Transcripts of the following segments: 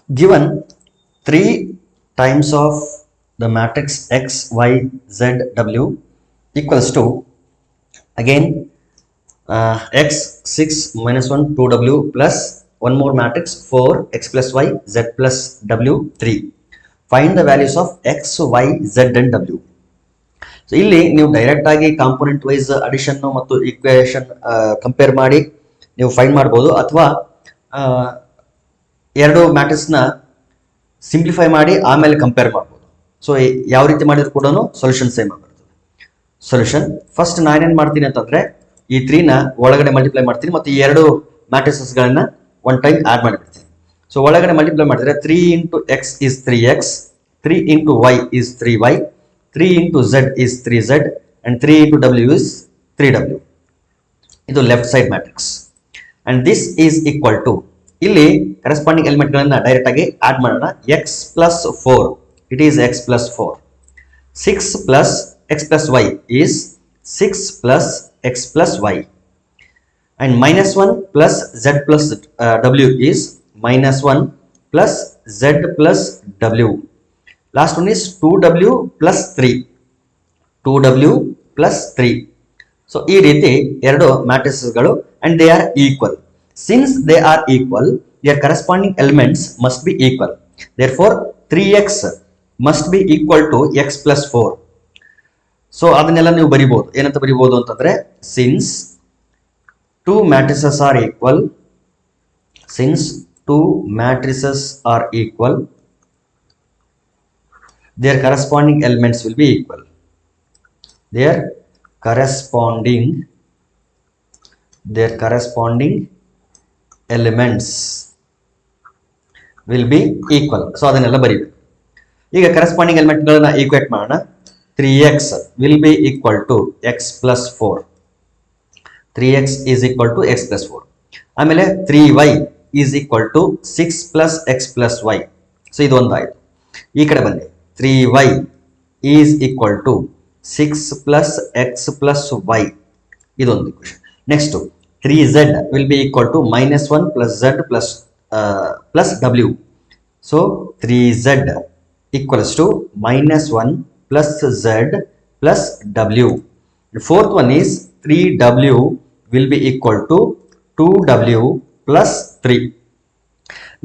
Given 3 times of the matrix X, Y, Z, W equals to, again, X 6 minus 1 2W plus one more matrix 4 X plus Y Z plus W 3. Find the values of X, Y, Z and W. So ಇಲ್ಲಿ ನೀವು direct ಆಗಿ component wise addition ಮತ್ತು equation compare ಮಾಡಿ ನೀವು find ಮಾಡ್ಬೋದು, ಅಥವಾ ಎರಡು ಮ್ಯಾಟ್ರಿಕ್ಸ್ನ ಸಿಂಪ್ಲಿಫೈ ಮಾಡಿ ಆಮೇಲೆ ಕಂಪೇರ್ ಮಾಡ್ಬೋದು. ಸೊ ಯಾವ ರೀತಿ ಮಾಡಿದ್ರು ಕೂಡ ಸೊಲ್ಯೂಷನ್ ಸೇಮ್ ಆಗಿರ್ತದೆ. ಸೊಲ್ಯೂಷನ್ ಫಸ್ಟ್ ನಾನೇನು ಮಾಡ್ತೀನಿ ಅಂತಂದ್ರೆ ಈ 3ನ ಒಳಗಡೆ ಮಲ್ಟಿಪ್ಲೈ ಮಾಡ್ತೀನಿ ಮತ್ತು ಈ ಎರಡು ಮ್ಯಾಟ್ರಿಸಸ್ಗಳನ್ನ ಒನ್ ಟೈಮ್ ಆಡ್ ಮಾಡಿಬಿಡ್ತೀನಿ. ಸೊ ಒಳಗಡೆ ಮಲ್ಟಿಪ್ಲೈ ಮಾಡಿದ್ರೆ 3 into x is 3x, 3 into y is 3y, 3 into z is 3z and 3 into w is 3w. ಇದು left side matrix and this is equal to, ಇಲ್ಲಿ ಕರೆಸ್ಪಾಂಡಿಂಗ್ ಎಲಿಮೆಂಟ್ ಗಳನ್ನ direct ಆಗಿ add ಮಾಡೋಣ. x plus 4, it is x plus 4. 6 plus x plus y is 6 plus x plus y, and minus 1 plus z plus w is minus 1 plus z plus w. Last one is 2w plus 3, 2w plus 3. So ಈ ರೀತಿ ಎರಡು ಮ್ಯಾಟ್ರಿಸಸ್ಗಳು and they are equal. Since they are equal, their corresponding elements must be equal. Therefore 3x must be equal to x plus 4. So ಅದನ್ನೆಲ್ಲ ನೀವು ಬರಿಬಹುದು. ಏನಂತ ಬರಿಬಹುದು ಅಂತಂದ್ರೆ, since two matrices are equal, since two matrices are equal, their corresponding elements will be equal. Their corresponding elements will be equal. So ಅದನ್ನೆಲ್ಲ ಬರೀಬೇಕು. ಈಗ corresponding element ಗಳನ್ನ equate ಮಾಡೋಣ. 3x will be equal to x plus 4. 3x is equal to x plus 4. ಆಮೇಲೆ 3y is equal to 6 plus x plus y. So ಇದು ಒಂದಾಯಿತು. ಈ ಕಡೆ ಬನ್ನಿ, 3y is equal to 6 plus x plus y. ಇದೊಂದು equation. Next 3z will be equal to minus 1 plus z plus w. So 3z equals to minus 1 plus z plus w. The fourth one is 3w will be equal to 2w plus 3.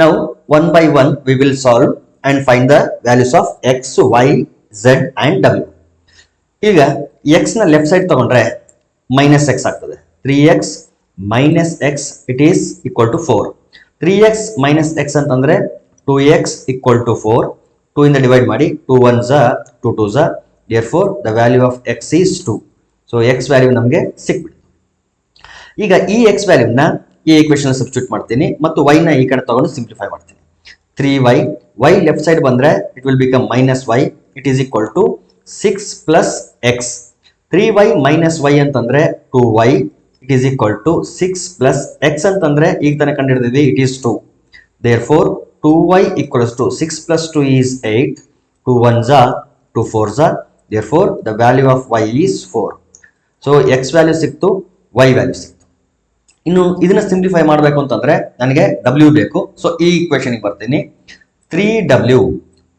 Now one by one we will solve and find the values of x, y, z and w. ಈಗ x ನ left side ತಗೊಂಡ್ರೆ minus x ಆಗ್ತದೆ. 3x minus x it is equal to 4. 3x minus x ಅಂತಂದ್ರೆ 2x equal to 4. 2 ಇಂದ divide ಮಾಡಿ, 2 1s are 2 2s are, therefore the value of x is 2. So x value ನಮಗೆ ಸಿಕ್ಬಿಡುತ್ತೆ. ಈಗ ಈ x ವ್ಯಾಲ್ಯೂನ ಈ ಈಕ್ವೇಷನ್ ಸಬ್ಸ್ಟಿಟ್ಯೂಟ್ ಮಾಡ್ತೀನಿ ಮತ್ತು y ನ ಈ ಕಡೆ ತಗೊಂಡು ಸಿಂಪ್ಲಿಫೈ ಮಾಡ್ತೀನಿ. 3y, y ಲೆಫ್ಟ್ ಸೈಡ್ ಬಂದ್ರೆ it will become minus y, it is equal to 6 plus x. 3y minus y ಅಂತಂದ್ರೆ 2y, it is equal to 6 plus x ಅಂತಂದ್ರೆ ಈಗ ತಾನೇ ಕಂಡುಹಿಡಿದಿದ್ವಿ, it is 2. Therefore 2y equals to 6 plus 2 is 8, 2 1s are 2 4s are, therefore the value of y is 4. So x value ಸಿಕ್ತು, y value ಸಿಕ್ತು. ಇನ್ನು ಇದನ್ನ simplify ಮಾಡಬೇಕು ಅಂತಂದ್ರೆ ನನಗೆ w ಬೇಕು. ಸೊ ಈ ಈಕ್ವೇಷನ್ ಬರ್ತೀನಿ. 3w,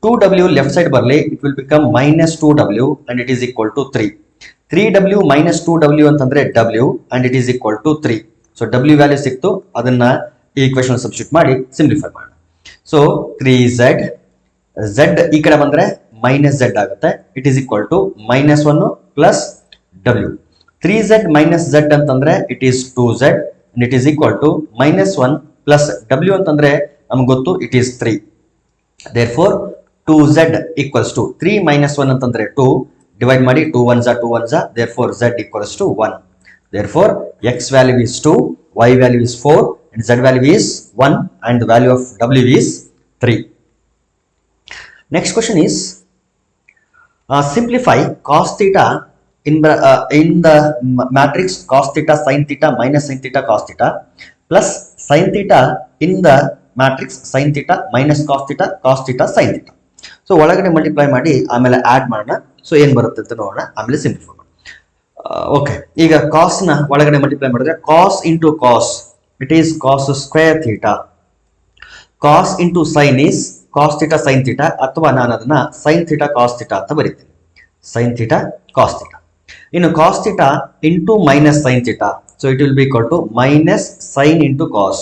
2w ಲೆಫ್ಟ್ ಸೈಡ್ ಬರಲಿ, it will become minus 2w and it is equal to 3. 3w minus 2w ಅಂತಂದ್ರೆ w and it is equal to 3. So w value ಸಿಕ್ತು, ಅದನ್ನ ಈ ಈಕ್ವೇಷನ್ ಸಬ್ಸ್ಟಿಟ್ಯೂಟ್ ಮಾಡಿ simplify ಮಾಡೋಣ. So 3z, z ಈ ಕಡೆ ಬಂದ್ರೆ minus z ಆಗುತ್ತೆ, it is equal to minus 1 plus w. 3z minus z ಅಂತಂದ್ರೆ it is 2z and it is equal to minus 1 plus w ಅಂತಂದ್ರೆ ನಮ್ಗೆ ಗೊತ್ತು it is 3. Therefore 2z equals to 3 minus 1 ಅಂತಂದ್ರೆ 2, divide ಮಾಡಿ, 2 1s are 2 1s are, therefore z equals to 1. Therefore x value is 2, y value is 4 and z value is 1 and the value of w is 3. Next question is, simplify cos theta in the matrix cos theta sin theta minus sin theta cos theta plus sin theta in the matrix sin theta minus cos theta sin theta. So ಒಳಗಡೆ multiply ಮಾಡಿ ಆಮೇಲೆ add ಮಾಡೋಣ. So ಏನ್ ಬರುತ್ತೆ ಅಂತ ನೋಡೋಣ, ಆಮೇಲೆ simplify ಮಾಡೋಣ. ಓಕೆ, ಈಗ ಕಾಸ್ ನ ಒಳಗಡೆ ಮಲ್ಟಿಪ್ಲೈ ಮಾಡಿದ್ರೆ cos into cos, it is cos square theta. Cos into sine is cos theta sine theta, ಅಥವಾ ನಾನು ಅದನ್ನ ಸೈನ್ ಥೀಟಾ ಕಾಸ್ ಥೀಟಾ ಅಂತ ಬರೀತೀನಿ. Sine theta cos theta. ಇನ್ನು cos theta into minus sine theta, so it will be equal to minus sine into cos.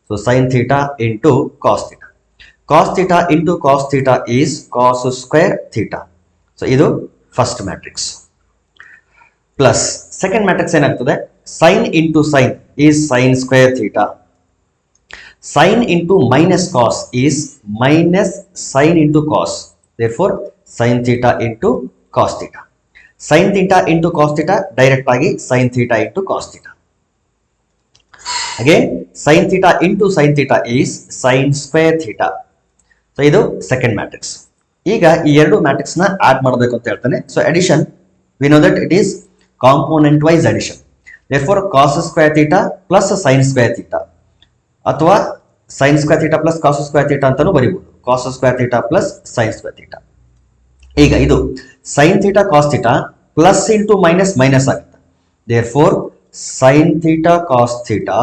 So sine theta into cos theta. Cos theta into cos theta is cos square theta. So ಇದು first matrix. Plus second matrix ಏನಾಗ್ತದೆ, sine into sine is sign square theta. Sin into minus cos is minus sin into cos. Therefore, sin theta into cos theta. Sin theta into cos theta direct agi sin theta into cos theta. Again, sin theta into sin theta is sin square theta. So, idu second matrix. ಈಗ ಈ ಎರಡು matrix ನ add ಮಾಡಬೇಕು ಅಂತ ಹೇಳ್ತಾನೆ. So addition, we know that it is component wise addition. Therefore, cos square theta plus sin square theta. ಅಥವಾ sine square theta plus cos square theta ಅಂತಾನೂ ಬರೀಬಹುದು. Cos square theta plus sine square theta. ಈಗ ಇದು sine theta cos theta plus into minus minus ಆಗುತ್ತೆ. Therefore sine theta cos theta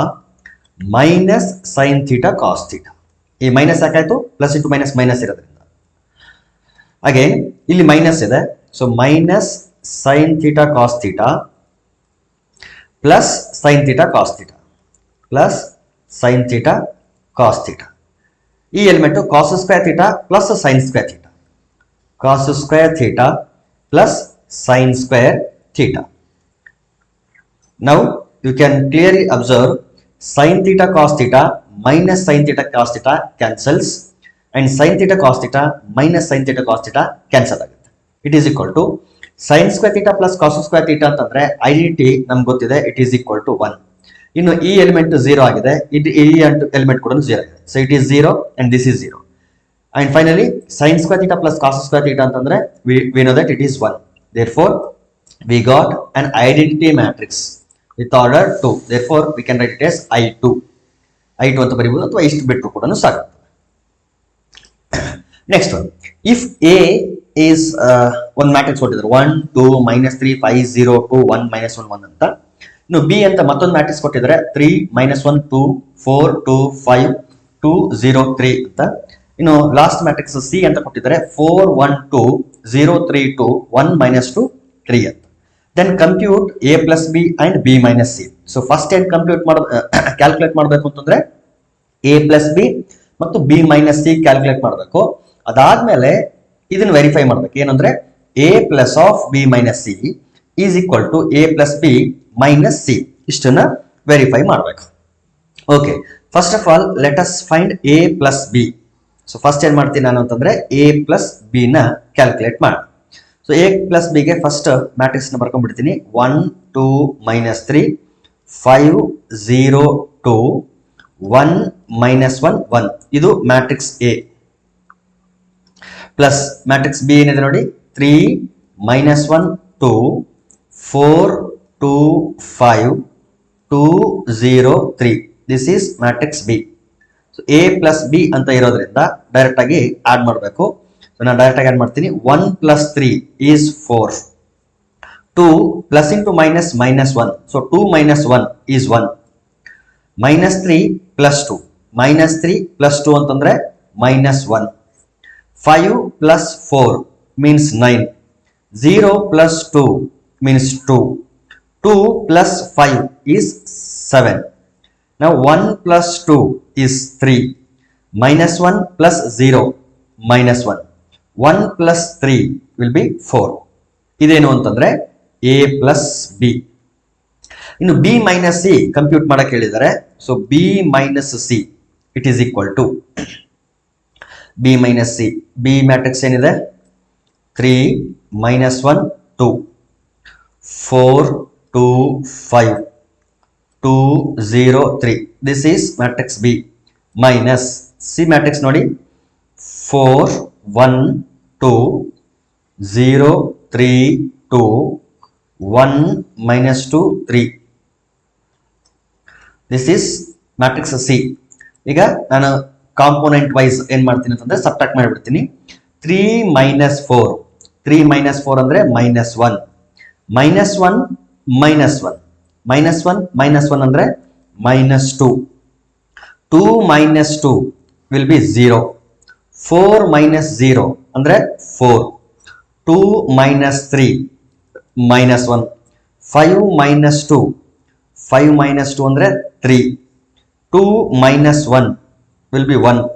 minus sine theta cos theta. ಈ minus ಯಾಕಾಯ್ತು, plus into minus minus ಇರೋದ್ರಿಂದ. Again ಇಲ್ಲಿ minus ಇದೆ, so minus sine theta cos theta plus sine theta cos theta plus sine theta cos theta. ಈ element cos square theta plus sine square theta. Cos square theta plus sine square theta. Now you can clearly observe sine theta cos theta minus sine theta cos theta cancels, and sine theta cos theta minus sine theta cos theta cancel ಆಗುತ್ತೆ. It is equal to sine square theta plus cos square theta ಅಂತಂದ್ರೆ identity ನಮ್ಗೆ ಗೊತ್ತಿದೆ, it is equal to 1. ಇನ್ನು ಈ element 0 ಆಗಿದೆ, ಇದು ಈ element ಕೂಡ 0 ಆಗಿದೆ. So it is 0 and this is 0. And finally sine square theta plus cos square theta ಅಂತಂದ್ರೆ we know that it is 1. Therefore, we got an identity matrix with order 2. Therefore, we can write it as I2. I2 ಅಂತ ಬರೀಬಹುದು, ಅಥವಾ ಇಷ್ಟು ಬಿಟ್ಟರು ಕೂಡ ಸಾಕು. Next one, if A is ಒಂದು matrix ಕೊಟ್ಟಿದ್ದಾರೆ 1 2 -3 5 0 2 1 -1 1 ಅಂತ. ಇನ್ನು ಬಿ ಅಂತ ಮತ್ತೊಂದು ಮ್ಯಾಟ್ರಿಕ್ಸ್ ಕೊಟ್ಟಿದ್ದಾರೆ 3 -1 2 4 2 5 2 0 3 ಅಂತ. ಇನ್ನು ಲಾಸ್ಟ್ ಮ್ಯಾಟ್ರಿಕ್ಸ್ ಸಿ ಅಂತ ಕೊಟ್ಟಿದ್ದಾರೆ 4 1 2 0 3 2 1 -2 3 ಅಂತ. Then compute A plus B and B minus C. So first ಏನ್ ಕ್ಯಾಲ್ಕುಲೇಟ್ ಮಾಡಬೇಕು ಅಂತಂದ್ರೆ ಎ ಪ್ಲಸ್ ಬಿ ಮತ್ತು ಬಿ ಮೈನಸ್ ಸಿ ಕ್ಯಾಲ್ಕುಲೇಟ್ ಮಾಡಬೇಕು. ಅದಾದ್ಮೇಲೆ ಇದನ್ನ ವೆರಿಫೈ ಮಾಡ್ಬೇಕು, ಏನಂದ್ರೆ A plus of B minus C is equal to A plus B minus C. ಇಷ್ಟನ್ನ ವೆರಿಫೈ ಮಾಡಬೇಕು. Okay, first of all let us find A plus B. So first ಏನ್ ಮಾಡ್ತೀನಿ ನಾನು ಅಂತಂದ್ರೆ ಎ ಪ್ಲಸ್ ಬಿ ನ calculate ಮಾಡಿ. So A plus B ಗೆ first matrix ನ ಬರ್ಕೊಂಡ್ಬಿಡ್ತೀನಿ. 1 2 -3 5 0 2 1 -1 1. ಇದು matrix A. Plus matrix B ಏನಿದೆ ನೋಡಿ, 3 -1 2 4 2 5 2 0 3. This is matrix B. So A plus B ಅಂತ ಇರೋದ್ರಿಂದ ಡೈರೆಕ್ಟ್ ಆಗಿ ಆಡ್ ಮಾಡಬೇಕು. ಸೊ ನಾನು ಡೈರೆಕ್ಟ್ ಆಗಿ ಆಡ್ ಮಾಡ್ತೀನಿ. 1 + 3 is 4. 2 plus into minus -1. So 2 - 1 is 1. -3 + 2 -3 + 2 ಅಂತಂದ್ರೆ -1. 5 + 4 means 9. 0 + 2 means 2. 2 + 5 is 7. Now 1 + 2 is 3. -1 + 0 -1. 1 + 3 will be 4. ಇದೇನು ಅಂತಂದ್ರೆ ಎ ಪ್ಲಸ್ ಬಿ. ಇನ್ನು ಬಿ ಮೈನಸ್ ಸಿ ಕಂಪ್ಯೂಟ್ ಮಾಡಕ್ಕೆ ಹೇಳಿದ್ದಾರೆ. So B minus C it is equal to B minus C. B matrix ಏನಿದೆ 3 -1 2 4 2 5 2 0 3. This is matrix B. Minus C matrix ನೋಡಿ 4 1 2 0 3 2 1 -2 3. This is matrix C. ಈಗ ನಾನು component wise ಏನ್ ಮಾಡ್ತೀನಿ ಅಂತಂದ್ರೆ ಸಬ್ಟ್ರಾಕ್ಟ್ ಮಾಡಿಬಿಡ್ತೀನಿ. 3 - 4 3 - 4 ಅಂದ್ರೆ -1 -1 -1 -1 -1 ಅಂದ್ರೆ -2 2 - 2 will be 0. 4 minus 0 ಅಂದ್ರೆ 4. 2 minus 3 minus 1. 5 minus 2. 5 minus 2 ಅಂದ್ರೆ 3. 2 minus 1 will be 1.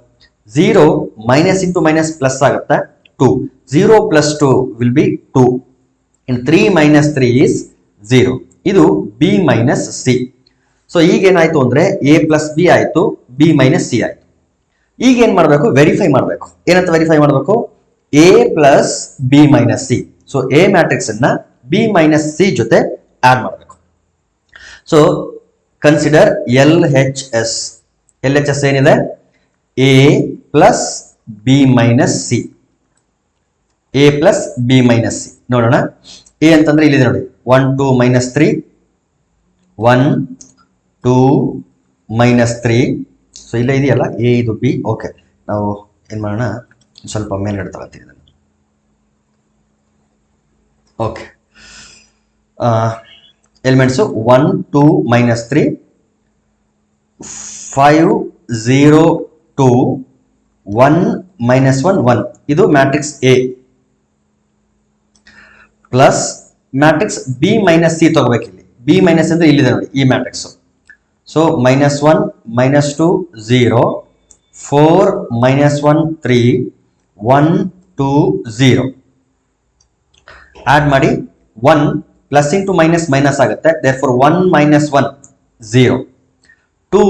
0 minus into minus plus ಆಗುತ್ತೆ 2. 0 plus 2 will be 2. And 3 minus 3 is 0. ಇದು b minus c. ಸೊ ಈಗ ಏನಾಯ್ತು ಅಂದ್ರೆ a plus b ಆಯ್ತು, b minus c ಆಯ್ತು. ಈಗ ಏನ್ ಮಾಡಬೇಕು? ವೆರಿಫೈ ಮಾಡಬೇಕು. ಏನಂತ ವೆರಿಫೈ ಮಾಡಬೇಕು? a plus b minus c. So a matrix ಅನ್ನ b minus c ಜೊತೆ ಆಡ್ ಮಾಡಬೇಕು. So consider LHS. LHS ಏನಿದೆ? a plus b minus c. a plus b minus c. ನೋಡೋಣ. a ಅಂತಂದ್ರೆ ಇಲ್ಲಿದೆ ನೋಡಿ, 1 2 minus 3 1 2 minus 3. ಸೊ ಇಲ್ಲ ಇದೆಯಲ್ಲ a ಇದು b. ಓಕೆ, ನಾವು ಏನ್ ಮಾಡೋಣ, ಸ್ವಲ್ಪ ಮೇಲ್ಗಡೆ ತಗೊಳ್ತೀನಿ ಇದನ್ನು. Okay, elements 1 2 minus 3 5 0 2 1 minus 1 1. ಇದು matrix a plus matrix b minus c ತಗೋಬೇಕು. ಇಲ್ಲಿ b minus ಅಂದ್ರೆ ಇಲ್ಲಿದೆ ನೋಡಿ ಈ matrix. So minus 1 minus 2 0 4 minus 1 3 1 2 0. Add ಮಾಡಿ 1 ಪ್ಲಸ್ ಇಂಟು ಮೈನಸ್ ಮೈನಸ್ ಆಗುತ್ತೆ. therefore 1 minus 1 0. 2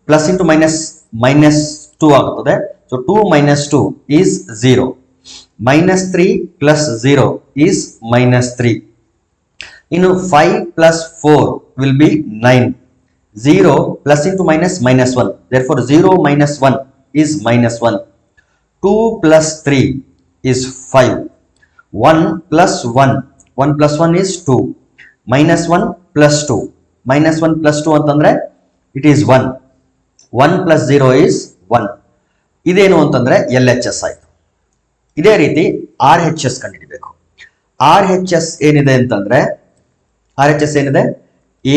plus into minus minus 2 ಆಗುತ್ತದೆ. So 2 minus 2 is 0. minus 3 plus 0 is minus 3. ಇನ್ನು 5 plus 4 will be 9. 0 plus into minus minus 1. Therefore 0 minus 1 is minus 1. 2 plus 3 is 5. 1 plus 1. 1 plus 1 is 2. Minus 1 plus 2. Minus 1 plus 2 ಅಂತಂದ್ರೆ it is 1. 1 plus 0 is 1. ಇದೇನು ಅಂತಂದ್ರೆ LHS ಆಯ್ತು. ಇದೇ ರೀತಿ RHS ಕಂಡುಹಿಡಿಬೇಕು. RHS ಏನಿದೆ ಅಂತಂದ್ರೆ RHS ಏನಿದೆ?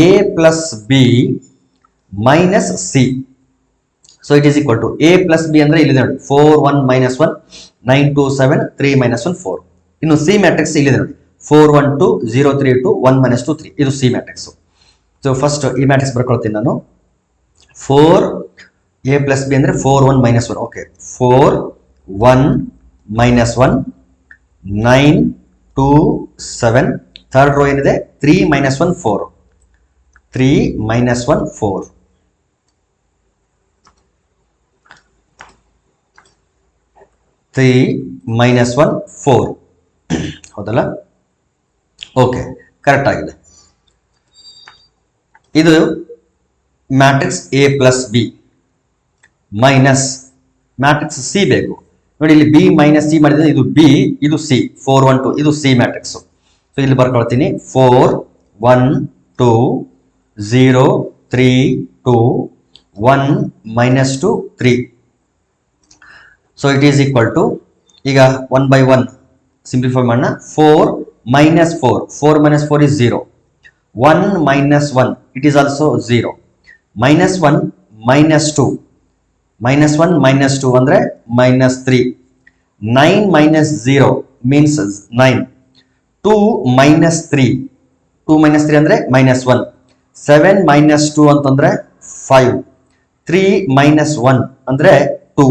a plus b minus c. So it is equal to a plus b ಅಂದ್ರೆ ಇಲ್ಲಿದೆ ನೋಡಿ 4 1 minus 1 9 2 7 3 minus 1 4. ಇನ್ನು c ಮ್ಯಾಟ್ರಿಕ್ಸ್ ಇಲ್ಲಿದೆ ನೋಡಿ 4 1 2 0 3 2 1 minus 2 3. ಇದು c ಮ್ಯಾಟ್ರಿಕ್ಸ್. ಸೊ ಫಸ್ಟ್ ಈ ಮ್ಯಾಟ್ರಿಕ್ಸ್ ಬರ್ಕೊಳ್ತೀನಿ ನಾನು. 4 a plus b ಅಂದ್ರೆ 4 1 minus 1. Okay, 4 1 minus 1 9 2 7. Third row ಏನಿದೆ? 3 minus 1 4. 3 minus 1 4. 3 minus 1 4. ಹೌದಲ್ಲ? ಓಕೆ, ಕರೆಕ್ಟ್ ಆಗಿದೆ. ಇದು matrix a plus B minus matrix C ಬೇಕು ನೋಡಿ. ಇಲ್ಲಿ ಬಿ ಮೈನಸ್ ಸಿ ಮಾಡಿದ್ರೆ ಇದು ಬಿ, ಇದು ಸಿ. 4 1 2 ಇದು ಸಿ ಮ್ಯಾಟ್ರಿಕ್ಸ್. ಸೊ ಇಲ್ಲಿ ಬರ್ಕೊಳ್ತೀನಿ 4 1 2 0 3 2 1 minus 2 3. So it is equal to, ಈಗ 1 by 1 ಸಿಂಪ್ಲಿಫೈ ಮಾಡೋಣ. 4 minus 4. 4 minus 4 is 0. 1 minus 1 it is also 0. minus 1 minus 2. minus 1 minus 2 ಅಂದ್ರೆ minus 3. 9 minus 0 means 9. 2 minus 3. 2 minus 3 ಅಂದ್ರೆ minus 1. 7 minus 2 ಅಂತಂದ್ರೆ 5. 3 minus 1 ಅಂದ್ರೆ 2.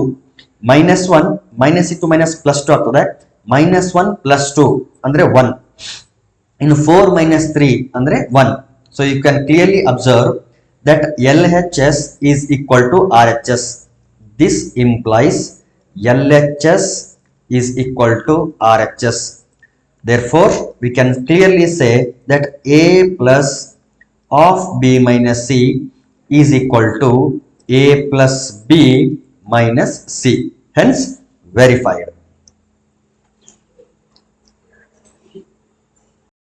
minus 1 minus into minus plus 2 ಆಗ್ತದೆ. minus 1 plus 2 ಅಂದ್ರೆ 1. ಇನ್ನು 4 minus 3 ಅಂದ್ರೆ 1. So you can clearly observe that LHS is equal to RHS. This implies LHS is equal to RHS. Therefore, we can clearly say that A plus of B minus C is equal to A plus B minus C. Hence, verified.